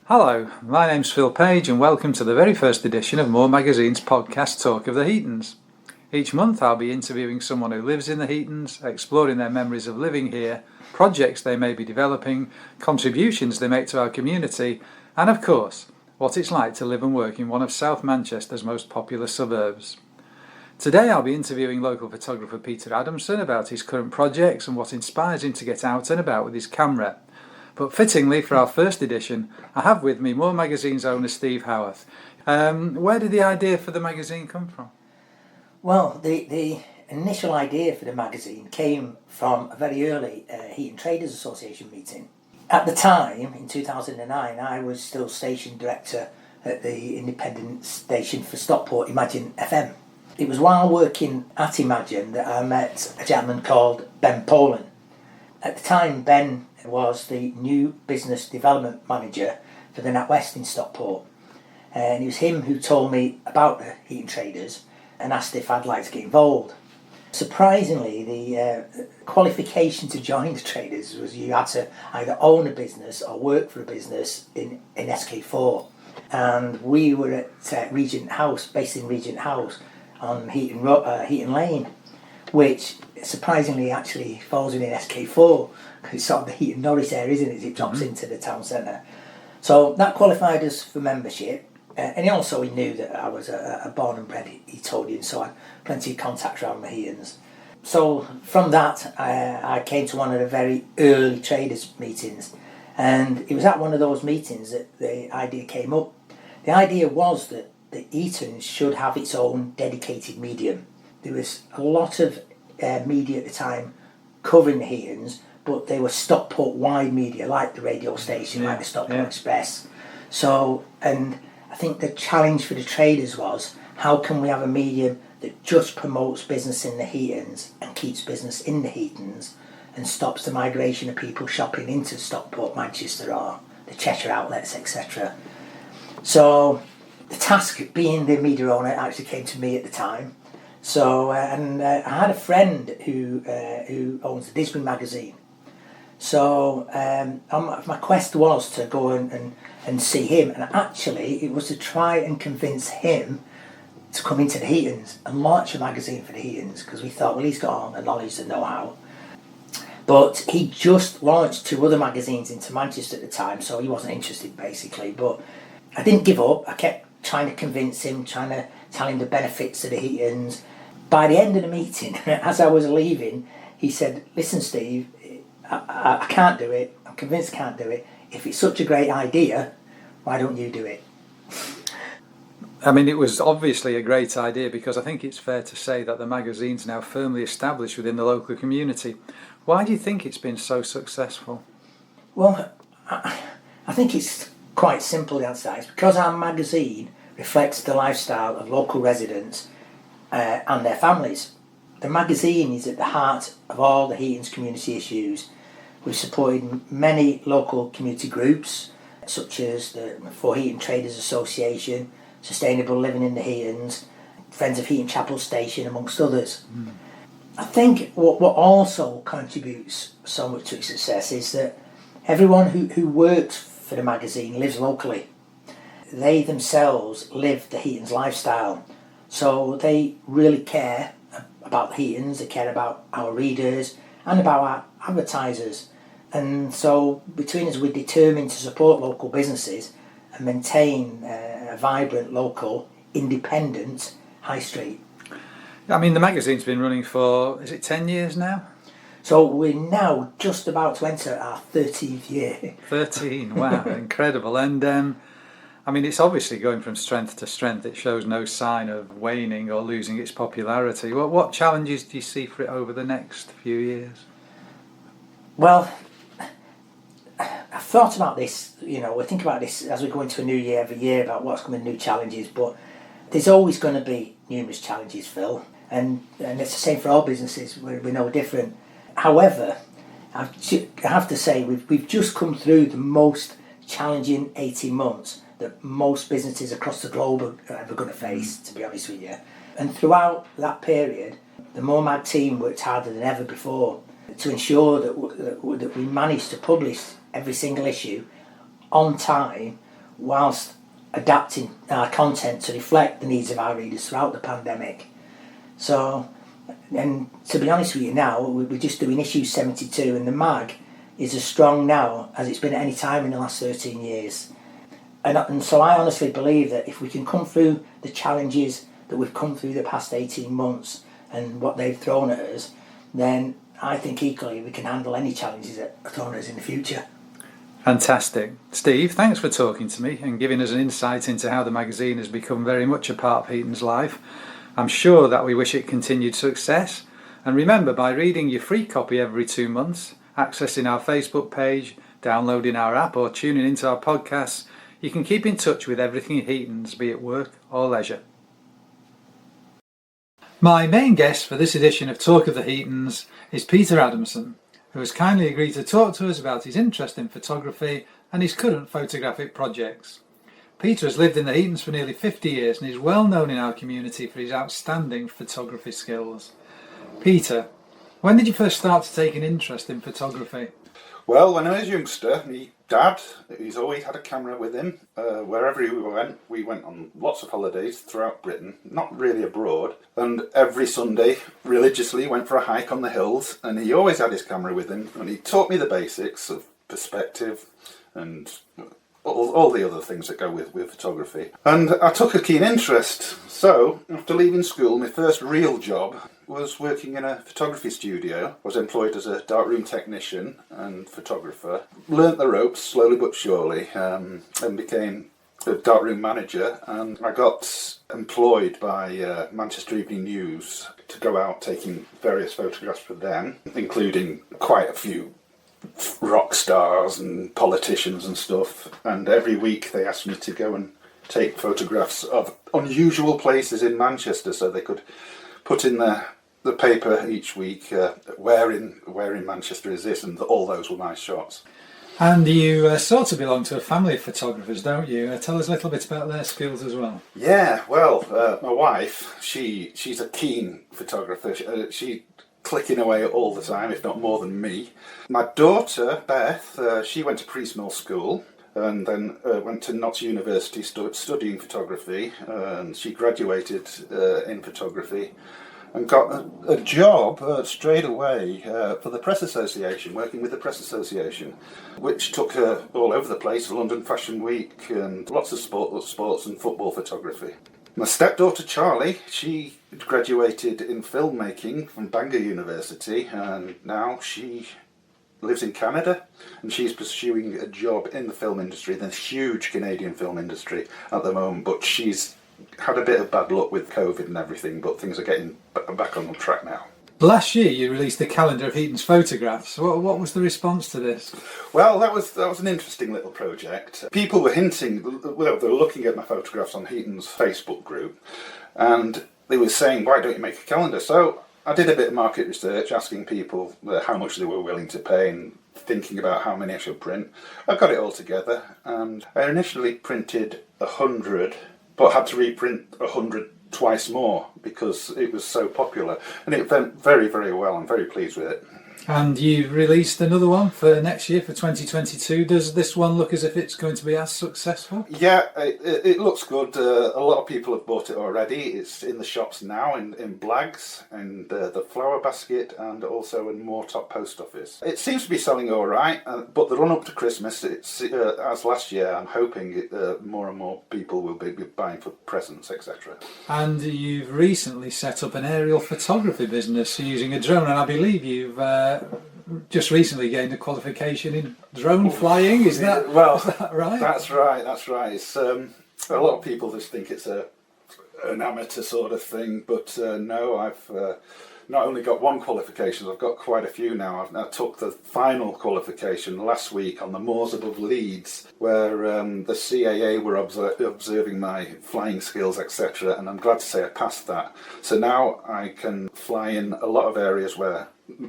Hello, my name's Phil Page and welcome to the very first edition of Moor Magazine's podcast Talk of the Heatons. Each month I'll be interviewing someone who lives in the Heatons, exploring their memories of living here, projects they may be developing, contributions they make to our community, and of course, what it's like to live and work in one of South Manchester's most popular suburbs. Today I'll be interviewing local photographer Peter Adamson about his current projects and what inspires him to get out and about with his camera. But fittingly for our first edition, I have with me Moor Magazine's owner Steve Howarth. Where did the idea for the magazine come from? Well, the initial idea for the magazine came from a very early Heaton Traders Association meeting. At the time, in 2009, I was still station director at the independent station for Stockport, Imagine FM. It was while working at Imagine that I met a gentleman called Ben Poland. At the time, Ben was the new business development manager for the NatWest in Stockport. And it was him who told me about the Heaton Traders and asked if I'd like to get involved. Surprisingly, the qualification to join the Traders was you had to either own a business or work for a business in SK4. And we were at Regent House, based in Regent House on Heaton Lane, which surprisingly actually falls within SK4. It's sort of the Heaton Norris area, isn't it, as it drops into the town centre. So that qualified us for membership. And also he knew that I was a born and bred Heatonian, so I had plenty of contacts around the Heatons. So from that, I came to one of the very early traders meetings, and it was at one of those meetings that the idea came up. The idea was that the Heatons should have its own dedicated medium. There was a lot of media at the time covering the Heatons, but they were Stockport-wide media, like the radio station, like the Stockport Express. So, and I think the challenge for the traders was, how can we have a medium that just promotes business in the Heatons and keeps business in the Heatons and stops the migration of people shopping into Stockport, Manchester or the Cheshire outlets, etc. So the task of being the media owner actually came to me at the time. So, I had a friend who owns the Disbury magazine. So my quest was to go and see him, and actually it was to try and convince him to come into the Heatons and launch a magazine for the Heatons, because we thought, well, he's got all the knowledge and know-how. But he just launched 2 other magazines into Manchester at the time, so he wasn't interested basically. But I didn't give up. I kept trying to convince him, trying to tell him the benefits of the Heatons. By the end of the meeting, as I was leaving, he said, "Listen, Steve, I can't do it. I'm convinced I can't do it. If it's such a great idea, why don't you do it?" I mean, it was obviously a great idea, because I think it's fair to say that the magazine's now firmly established within the local community. Why do you think it's been so successful? Well, I think it's quite simple, the answer. It's because our magazine reflects the lifestyle of local residents and their families. The magazine is at the heart of all the Heatons community issues. We've supported many local community groups, such as the Heaton Traders Association, Sustainable Living in the Heatons, Friends of Heaton Chapel Station, amongst others. I think what also contributes so much to its success is that everyone who works for the magazine lives locally. They themselves live the Heatons lifestyle, so they really care about the Heatons, they care about our readers and about our advertisers. And so between us, we're determined to support local businesses and maintain a vibrant, local, independent high street. I mean, the magazine's been running for, is it 10 years now? So we're now just about to enter our 13th year. 13, wow, incredible. And I mean, it's obviously going from strength to strength. It shows no sign of waning or losing its popularity. What challenges do you see for it over the next few years? Well, I've thought about this, we think about this as we go into a new year every year, about what's coming, new challenges, but there's always going to be numerous challenges, Phil, and it's the same for all businesses. We're no different. However, I have to say we've just come through the most challenging 18 months that most businesses across the globe are ever going to face, to be honest with you. And throughout that period, the Moor team worked harder than ever before to ensure that we managed to publish every single issue on time whilst adapting our content to reflect the needs of our readers throughout the pandemic. So, and to be honest with you now, we're just doing issue 72, and the mag is as strong now as it's been at any time in the last 13 years. And so I honestly believe that if we can come through the challenges that we've come through the past 18 months and what they've thrown at us, then I think equally we can handle any challenges that are thrown at us in the future. Fantastic. Steve, thanks for talking to me and giving us an insight into how the magazine has become very much a part of Heaton's life. I'm sure that we wish it continued success. And remember, by reading your free copy every 2 months, accessing our Facebook page, downloading our app or tuning into our podcasts, you can keep in touch with everything Heatons, be it work or leisure. My main guest for this edition of Talk of the Heatons is Peter Adamson, who has kindly agreed to talk to us about his interest in photography and his current photographic projects. Peter has lived in the Heatons for nearly 50 years and is well known in our community for his outstanding photography skills. Peter, when did you first start to take an interest in photography? Well, when I was a youngster, my dad, he's always had a camera with him. Wherever we went on lots of holidays throughout Britain, not really abroad. And every Sunday, religiously, went for a hike on the hills. And he always had his camera with him. And he taught me the basics of perspective and all the other things that go with photography. And I took a keen interest. So, after leaving school, my first real job was working in a photography studio. I was employed as a darkroom technician and photographer. Learnt the ropes slowly but surely, and became a darkroom manager. And I got employed by Manchester Evening News to go out taking various photographs for them, including quite a few rock stars and politicians and stuff. And every week they asked me to go and take photographs of unusual places in Manchester, so they could put in the paper each week, where in Manchester is this, and all those were my shots. And you sort of belong to a family of photographers, don't you? Tell us a little bit about their skills as well. Yeah, well, my wife, she's a keen photographer. She clicking away all the time, if not more than me. My daughter, Beth, she went to pre-small school and then went to Notts University studying photography, and she graduated in photography and got a job straight away for the Press Association, working with the Press Association, which took her all over the place, London Fashion Week and lots of sports and football photography. My stepdaughter Charlie, she graduated in filmmaking from Bangor University, and now she lives in Canada, and she's pursuing a job in the film industry, the huge Canadian film industry at the moment, but she's had a bit of bad luck with COVID and everything, but things are getting back on track now. Last year you released a calendar of Heaton's photographs. What was the response to this? Well, that was an interesting little project. People were hinting, well, they were looking at my photographs on Heaton's Facebook group, and they were saying, why don't you make a calendar? So I did a bit of market research, asking people how much they were willing to pay and thinking about how many I should print. I got it all together, and I initially printed 100, but had to reprint 100 twice more because it was so popular, and it went very, very well. I'm very pleased with it. And you've released another one for next year, for 2022. Does this one look as if it's going to be as successful? Yeah, it looks good. A lot of people have bought it already. It's in the shops now, in Blags, and the Flower Basket, and also in Moor Top Post Office. It seems to be selling all right, but the run up to Christmas, it's as last year, I'm hoping more and more people will be buying for presents, etc. And you've recently set up an aerial photography business using a drone, and I believe you've just recently gained a qualification in drone flying. Is that right? That's right. It's a lot of people just think it's an amateur sort of thing, but no, I've not only got one qualification, I've got quite a few now. I took the final qualification last week on the moors above Leeds, where the CAA were observing my flying skills, etc., and I'm glad to say I passed that. So now I can fly in a lot of areas where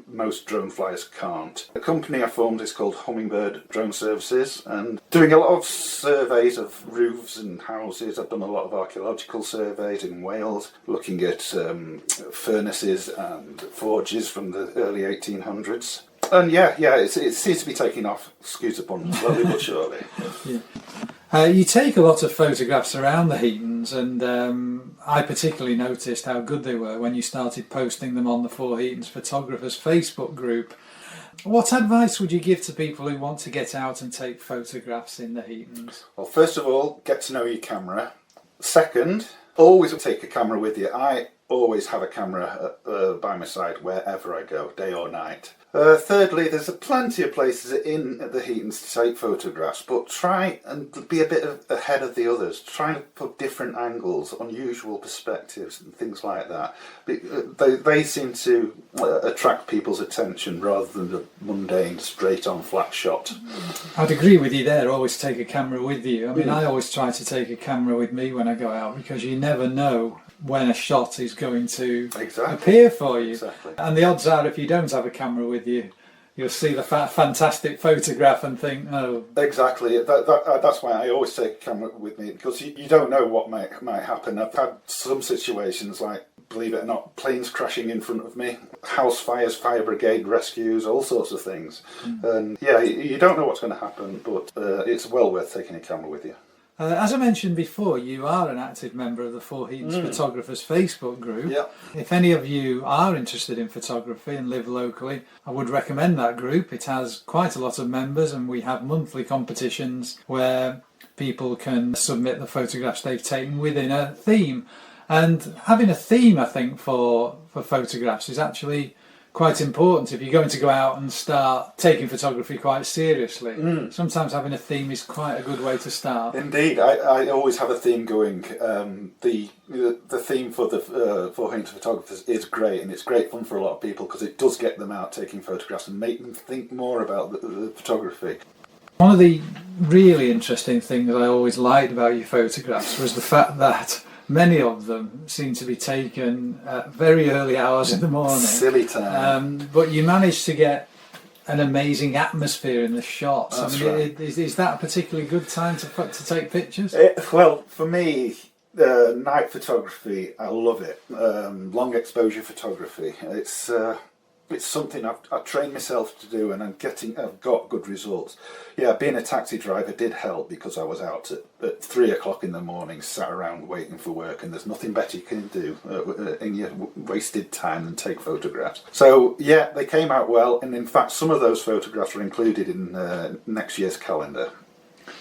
most drone flyers can't. The company I formed is called Hummingbird Drone Services, and doing a lot of surveys of roofs and houses. I've done a lot of archaeological surveys in Wales, looking at furnaces and forges from the early 1800s. And yeah, it seems to be taking off, excuse the pun, slowly but surely. Yeah. You take a lot of photographs around the Heatons, and I particularly noticed how good they were when you started posting them on the Four Heatons Photographers Facebook group. What advice would you give to people who want to get out and take photographs in the Heatons? Well, first of all, get to know your camera. Second, always take a camera with you. I always have a camera by my side wherever I go, day or night. Thirdly, there's plenty of places in the Heatons to take photographs, but try and be a bit ahead of the others. Try and put different angles, unusual perspectives and things like that. They seem to attract people's attention rather than the mundane, straight-on flat shot. I'd agree with you there, always take a camera with you. I mean, I always try to take a camera with me when I go out, because you never know when a shot is going to appear for you. Exactly. And the odds are, if you don't have a camera with you, you'll see the fantastic photograph and think, oh. Exactly. That's why I always take a camera with me, because you don't know what might happen. I've had some situations like, believe it or not, planes crashing in front of me, house fires, fire brigade rescues, all sorts of things. And yeah, you don't know what's going to happen, but it's well worth taking a camera with you. As I mentioned before, you are an active member of the Four Heatons Photographers Facebook group. Yeah. If any of you are interested in photography and live locally, I would recommend that group. It has quite a lot of members, and we have monthly competitions where people can submit the photographs they've taken within a theme. And having a theme, I think, for photographs is actually quite important if you're going to go out and start taking photography quite seriously. Sometimes having a theme is quite a good way to start. Indeed, I always have a theme going. The theme for the Four Heatons Photographers is great, and it's great fun for a lot of people because it does get them out taking photographs and make them think more about the photography. One of the really interesting things I always liked about your photographs was the fact that many of them seem to be taken at very early hours in the morning. Silly time. But you managed to get an amazing atmosphere in the shots. That's right. Is that a particularly good time to take pictures? Well, for me, night photography, I love it. Long exposure photography. It's something I've trained myself to do, and I've got good results. Yeah, being a taxi driver did help because I was out at 3 o'clock in the morning, sat around waiting for work, and there's nothing better you can do in your wasted time than take photographs. So yeah, they came out well, and in fact some of those photographs are included in next year's calendar.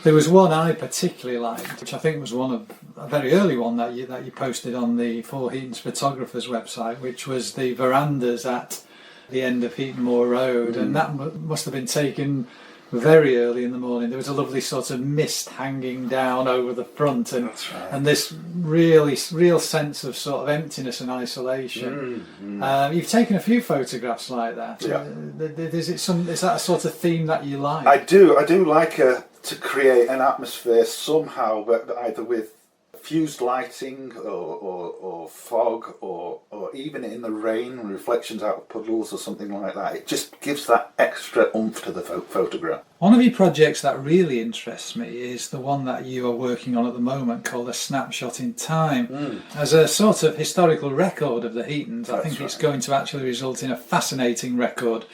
There was one I particularly liked, which I think was a very early one that you posted on the Four Heatons Photographers website, which was the verandas at the end of Heaton Moor Road, and that must have been taken very early in the morning. There was a lovely sort of mist hanging down over the front, and That's right. and this real sense of sort of emptiness and isolation. You've taken a few photographs like that. Yeah. Is that a sort of theme that you like? I do like to create an atmosphere somehow, but either with fused lighting or fog or even in the rain, reflections out of puddles or something like that. It just gives that extra oomph to the photograph. One of your projects that really interests me is the one that you are working on at the moment called A Snapshot in Time. As a sort of historical record of the Heatons, I think it's going to actually result in a fascinating record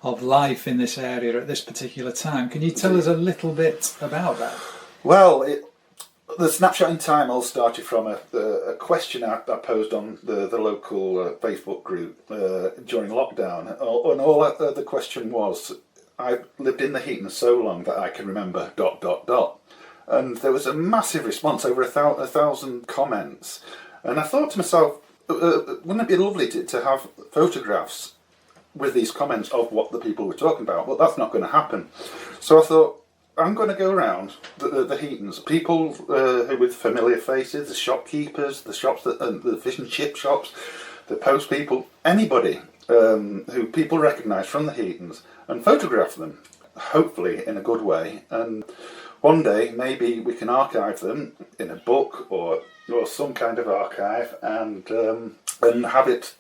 of life in this area at this particular time. Can you tell us a little bit about that? Well, the Snapshot in Time all started from a question I posed on the local Facebook group during lockdown. And all the question was, I've lived in the Heatons so long that I can remember ... And there was a massive response, over 1,000 comments. And I thought to myself, wouldn't it be lovely to have photographs with these comments of what the people were talking about? Well, that's not going to happen. So I thought, I'm going to go around the Heatons, people with familiar faces, the shopkeepers, the shops, the fish and chip shops, the post people, anybody who people recognise from the Heatons, and photograph them, hopefully in a good way. And one day maybe we can archive them in a book or some kind of archive, and have it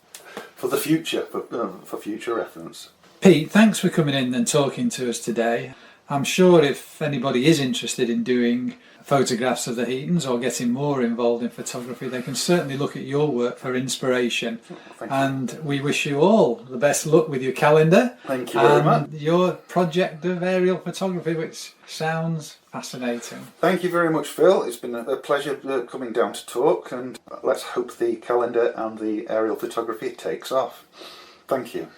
for the future, for future reference. Pete, thanks for coming in and talking to us today. I'm sure if anybody is interested in doing photographs of the Heatons or getting more involved in photography, they can certainly look at your work for inspiration. Thank you. And we wish you all the best luck with your calendar. Thank you very much. And your project of aerial photography, which sounds fascinating. Thank you very much, Phil. It's been a pleasure coming down to talk, and let's hope the calendar and the aerial photography takes off. Thank you.